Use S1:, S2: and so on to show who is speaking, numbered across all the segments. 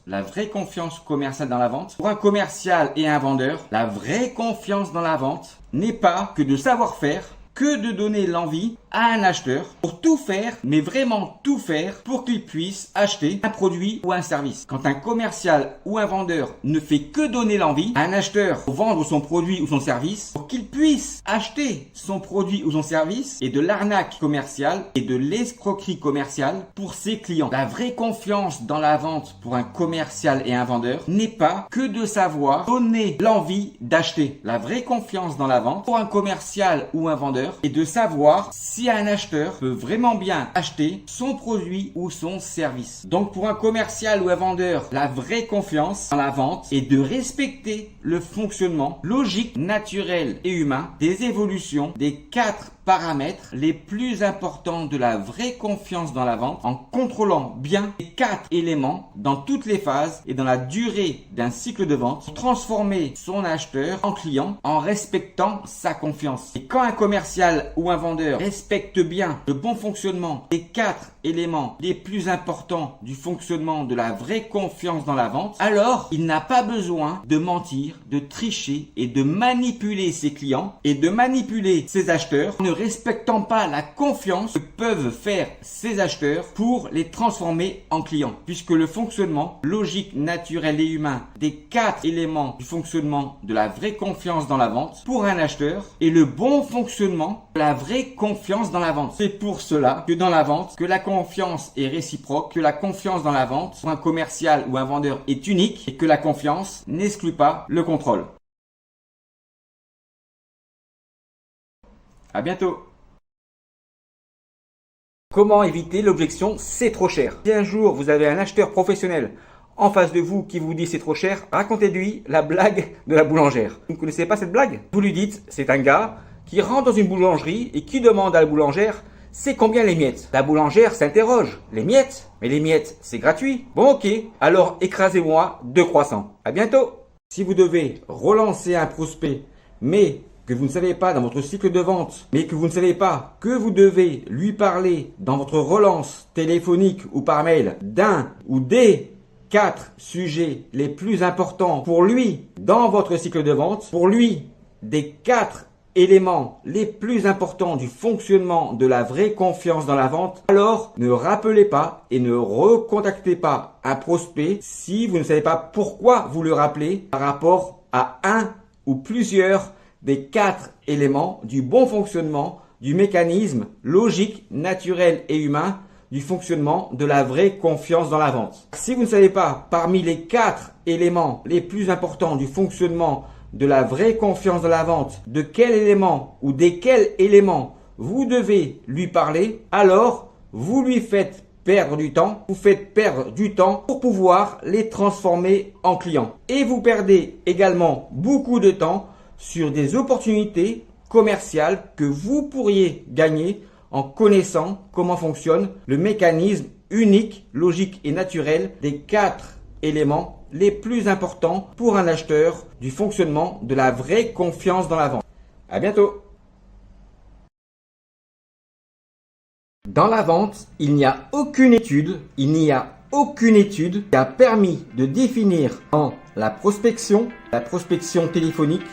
S1: La vraie confiance commerciale dans la vente. Pour un commercial et un vendeur, la vraie confiance dans la vente n'est pas que de savoir-faire, que de donner l'envie à un acheteur pour tout faire, mais vraiment tout faire pour qu'il puisse acheter un produit ou un service. Quand un commercial ou un vendeur ne fait que donner l'envie à un acheteur pour vendre son produit ou son service, pour qu'il puisse acheter son produit ou son service, et de l'arnaque commerciale et de l'escroquerie commerciale pour ses clients. La vraie confiance dans la vente pour un commercial et un vendeur n'est pas que de savoir donner l'envie d'acheter. La vraie confiance dans la vente pour un commercial ou un vendeur et de savoir si un acheteur peut vraiment bien acheter son produit ou son service. Donc pour un commercial ou un vendeur, la vraie confiance dans la vente est de respecter le fonctionnement logique, naturel et humain des évolutions des 4 paramètres les plus importants de la vraie confiance dans la vente en contrôlant bien les 4 éléments dans toutes les phases et dans la durée d'un cycle de vente pour transformer son acheteur en client en respectant sa confiance. Et quand un commercial ou un vendeur respecte bien le bon fonctionnement des 4 éléments les plus importants du fonctionnement de la vraie confiance dans la vente, alors il n'a pas besoin de mentir, de tricher et de manipuler ses clients et de manipuler ses acheteurs en ne respectant pas la confiance que peuvent faire ces acheteurs pour les transformer en clients. Puisque le fonctionnement logique, naturel et humain des 4 éléments du fonctionnement de la vraie confiance dans la vente pour un acheteur est le bon fonctionnement de la vraie confiance dans la vente. C'est pour cela que dans la vente, que la confiance est réciproque, que la confiance dans la vente pour un commercial ou un vendeur est unique et que la confiance n'exclut pas le contrôle. À bientôt. Comment éviter l'objection « c'est trop cher ». Si un jour vous avez un acheteur professionnel en face de vous qui vous dit c'est trop cher, racontez-lui la blague de la boulangère. Vous ne connaissez pas cette blague? Vous lui dites c'est un gars qui rentre dans une boulangerie et qui demande à la boulangère c'est combien les miettes. La boulangère s'interroge. Les miettes? Mais les miettes c'est gratuit. Bon ok, alors écrasez-moi 2 croissants. À bientôt. Si vous devez relancer un prospect mais que vous ne savez pas dans votre cycle de vente, mais que vous ne savez pas que vous devez lui parler dans votre relance téléphonique ou par mail d'un ou des 4 sujets les plus importants pour lui dans votre cycle de vente, pour lui des 4 éléments les plus importants du fonctionnement de la vraie confiance dans la vente, alors ne rappelez pas et ne recontactez pas un prospect si vous ne savez pas pourquoi vous le rappelez par rapport à un ou plusieurs des 4 éléments du bon fonctionnement du mécanisme logique, naturel et humain du fonctionnement de la vraie confiance dans la vente. Si vous ne savez pas parmi les 4 éléments les plus importants du fonctionnement de la vraie confiance dans la vente, de quel élément ou desquels éléments vous devez lui parler, alors vous lui faites perdre du temps, vous faites perdre du temps pour pouvoir les transformer en clients. Et vous perdez également beaucoup de temps sur des opportunités commerciales que vous pourriez gagner en connaissant comment fonctionne le mécanisme unique, logique et naturel des 4 éléments les plus importants pour un acheteur du fonctionnement de la vraie confiance dans la vente. À bientôt. Dans la vente, il n'y a aucune étude, qui a permis de définir dans la prospection téléphonique,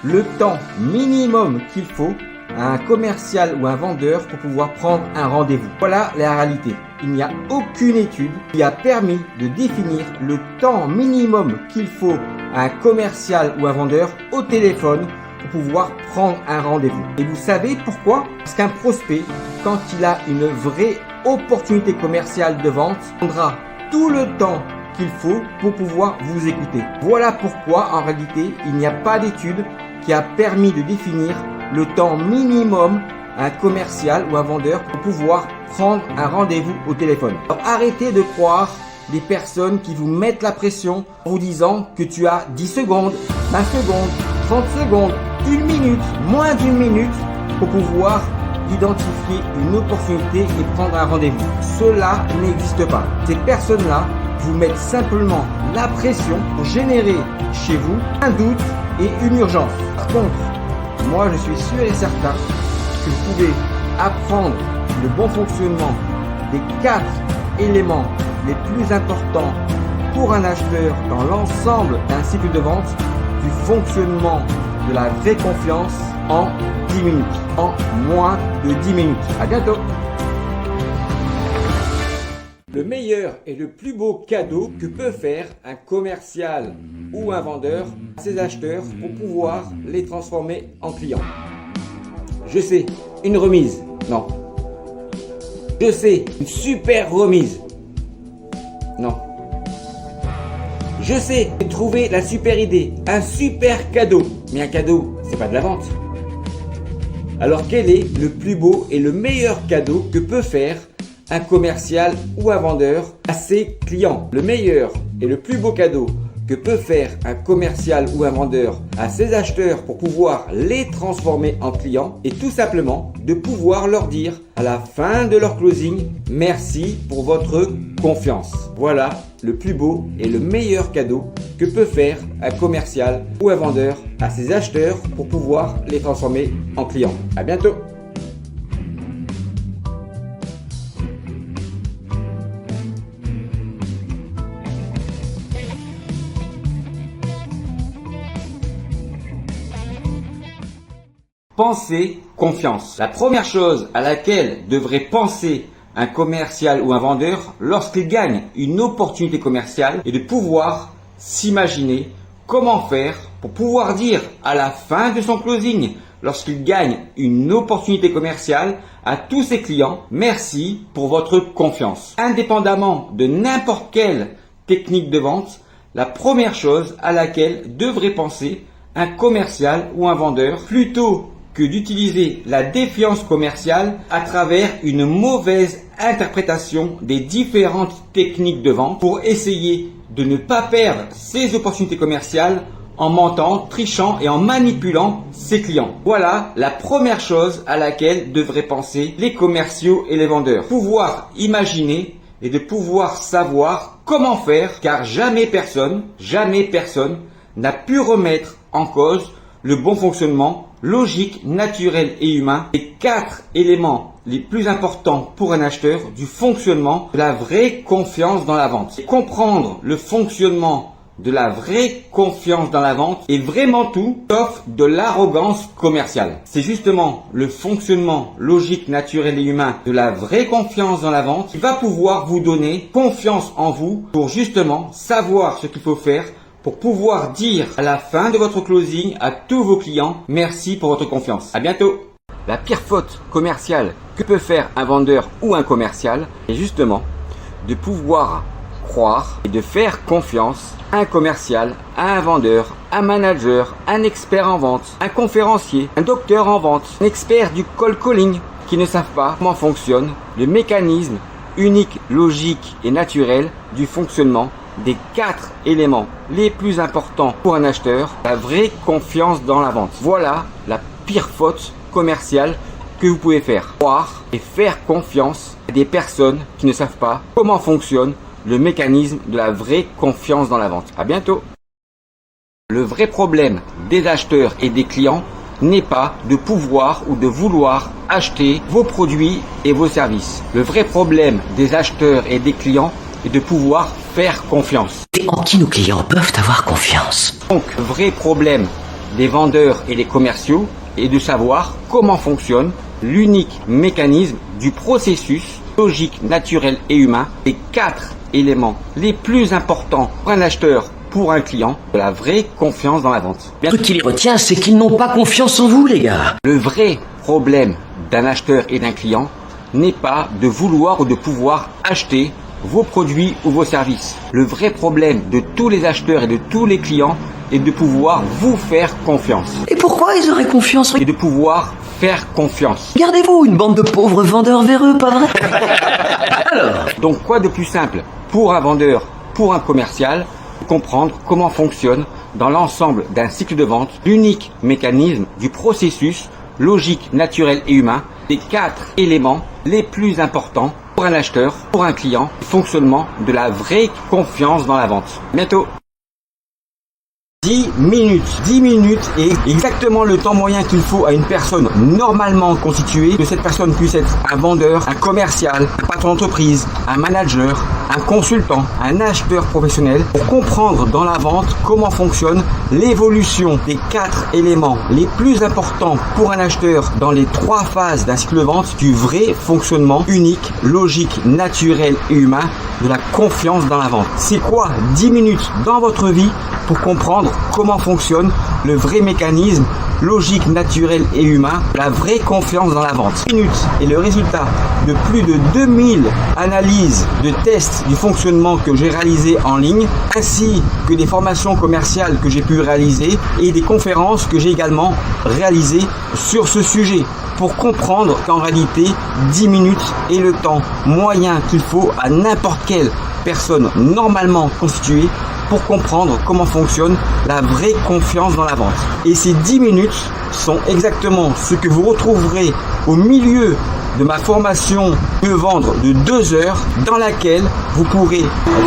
S1: le temps minimum qu'il faut à un commercial ou un vendeur pour pouvoir prendre un rendez-vous. Voilà la réalité. Il n'y a aucune étude qui a permis de définir le temps minimum qu'il faut à un commercial ou un vendeur au téléphone pour pouvoir prendre un rendez-vous. Et vous savez pourquoi? Parce qu'un prospect, quand il a une vraie opportunité commerciale de vente, prendra tout le temps qu'il faut pour pouvoir vous écouter. Voilà pourquoi en réalité il n'y a pas d'étude qui a permis de définir le temps minimum à un commercial ou un vendeur pour pouvoir prendre un rendez-vous au téléphone. Alors arrêtez de croire des personnes qui vous mettent la pression en vous disant que tu as 10 secondes, 20 secondes, 30 secondes, 1 minute, moins d'1 minute pour pouvoir identifier une opportunité et prendre un rendez-vous. Cela n'existe pas. Ces personnes-là vous mettent simplement la pression pour générer chez vous un doute et une urgence. Par contre, moi je suis sûr et certain que vous pouvez apprendre le bon fonctionnement des 4 éléments les plus importants pour un acheteur dans l'ensemble d'un cycle de vente du fonctionnement de la vraie confiance en 10 minutes, en moins de 10 minutes. À bientôt. Le meilleur et le plus beau cadeau que peut faire un commercial ou un vendeur à ses acheteurs pour pouvoir les transformer en clients. Je sais, une remise, non. Je sais, une super remise, non. Je sais, trouver la super idée, un super cadeau. Mais un cadeau, c'est pas de la vente. Alors quel est le plus beau et le meilleur cadeau que peut faire un commercial ou un vendeur à ses clients? Le meilleur et le plus beau cadeau que peut faire un commercial ou un vendeur à ses acheteurs pour pouvoir les transformer en clients est tout simplement de pouvoir leur dire à la fin de leur closing: merci pour votre confiance. Voilà le plus beau et le meilleur cadeau que peut faire un commercial ou un vendeur à ses acheteurs pour pouvoir les transformer en clients. À bientôt. Pensez confiance. La première chose à laquelle devrait penser un commercial ou un vendeur lorsqu'il gagne une opportunité commerciale est de pouvoir s'imaginer comment faire pour pouvoir dire à la fin de son closing, lorsqu'il gagne une opportunité commerciale, à tous ses clients: merci pour votre confiance. Indépendamment de n'importe quelle technique de vente, la première chose à laquelle devrait penser un commercial ou un vendeur, plutôt que d'utiliser la défiance commerciale à travers une mauvaise interprétation des différentes techniques de vente pour essayer de ne pas perdre ses opportunités commerciales en mentant, trichant et en manipulant ses clients. Voilà la première chose à laquelle devraient penser les commerciaux et les vendeurs. Pouvoir imaginer et de pouvoir savoir comment faire, car jamais personne n'a pu remettre en cause le bon fonctionnement logique, naturel et humain, les 4 éléments les plus importants pour un acheteur du fonctionnement de la vraie confiance dans la vente. Comprendre le fonctionnement de la vraie confiance dans la vente est vraiment tout sauf de l'arrogance commerciale. C'est justement le fonctionnement logique, naturel et humain de la vraie confiance dans la vente qui va pouvoir vous donner confiance en vous pour justement savoir ce qu'il faut faire pour pouvoir dire à la fin de votre closing à tous vos clients: merci pour votre confiance. À bientôt. La pire faute commerciale que peut faire un vendeur ou un commercial est justement de pouvoir croire et de faire confiance à un commercial, à un vendeur, un manager, un expert en vente, un conférencier, un docteur en vente, un expert du cold calling qui ne savent pas comment fonctionne le mécanisme unique, logique et naturel du fonctionnement des 4 éléments les plus importants pour un acheteur, la vraie confiance dans la vente. Voilà la pire faute commerciale que vous pouvez faire. Croire et faire confiance à des personnes qui ne savent pas comment fonctionne le mécanisme de la vraie confiance dans la vente. À bientôt. Le vrai problème des acheteurs et des clients n'est pas de pouvoir ou de vouloir acheter vos produits et vos services. Le vrai problème des acheteurs et des clients est de pouvoir faire confiance.
S2: Et en qui nos clients peuvent avoir confiance.
S1: Donc, le vrai problème des vendeurs et des commerciaux est de savoir comment fonctionne l'unique mécanisme du processus logique, naturel et humain, les 4 éléments les plus importants pour un acheteur, pour un client, de la vraie confiance dans la vente.
S2: Le truc qui les retient, c'est qu'ils n'ont pas confiance en vous, les gars.
S1: Le vrai problème d'un acheteur et d'un client n'est pas de vouloir ou de pouvoir acheter vos produits ou vos services. Le vrai problème de tous les acheteurs et de tous les clients est de pouvoir vous faire confiance.
S2: Et pourquoi ils auraient confiance?
S1: Et de pouvoir faire confiance.
S2: Gardez-vous une bande de pauvres vendeurs véreux, pas vrai? Alors,
S1: donc quoi de plus simple pour un vendeur, pour un commercial, comprendre comment fonctionne dans l'ensemble d'un cycle de vente l'unique mécanisme du processus logique, naturel et humain, les 4 éléments les plus importants pour un acheteur, pour un client, le fonctionnement de la vraie confiance dans la vente. Bientôt. 10 minutes est exactement le temps moyen qu'il faut à une personne normalement constituée, que cette personne puisse être un vendeur, un commercial, un patron d'entreprise, un manager, un consultant, un acheteur professionnel pour comprendre dans la vente comment fonctionne l'évolution des 4 éléments les plus importants pour un acheteur dans les 3 phases d'un cycle de vente du vrai fonctionnement unique, logique, naturel et humain de la confiance dans la vente. C'est quoi 10 minutes dans votre vie pour comprendre comment fonctionne le vrai mécanisme logique, naturel et humain, la vraie confiance dans la vente. 10 minutes est le résultat de plus de 2000 analyses de tests du fonctionnement que j'ai réalisé en ligne, ainsi que des formations commerciales que j'ai pu réaliser et des conférences que j'ai également réalisées sur ce sujet pour comprendre qu'en réalité 10 minutes est le temps moyen qu'il faut à n'importe quelle personne normalement constituée pour comprendre comment fonctionne la vraie confiance dans la vente. Et ces 10 minutes sont exactement ce que vous retrouverez au milieu de ma formation Mieux vendre de 2 heures dans laquelle vous pourrez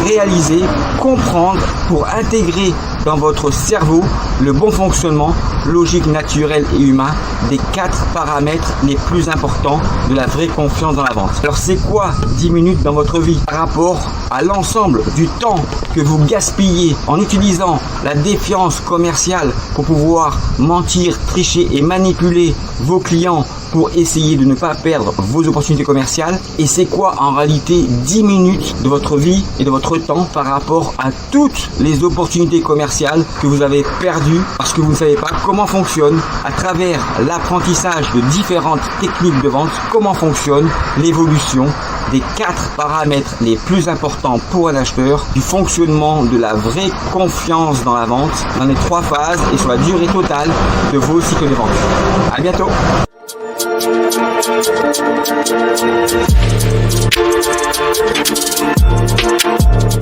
S1: réaliser, comprendre pour intégrer dans votre cerveau le bon fonctionnement logique, naturel et humain des 4 paramètres les plus importants de la vraie confiance dans la vente. Alors c'est quoi 10 minutes dans votre vie par rapport à l'ensemble du temps que vous gaspillez en utilisant la défiance commerciale pour pouvoir mentir, tricher et manipuler vos clients pour essayer de ne pas perdre vos opportunités commerciales? Et c'est quoi en réalité 10 minutes de votre vie et de votre temps par rapport à toutes les opportunités commerciales que vous avez perdues parce que vous ne savez pas comment fonctionne à travers l'apprentissage de différentes techniques de vente, comment fonctionne l'évolution des 4 paramètres les plus importants pour un acheteur du fonctionnement de la vraie confiance dans la vente dans les 3 phases et sur la durée totale de vos cycles de vente. À bientôt.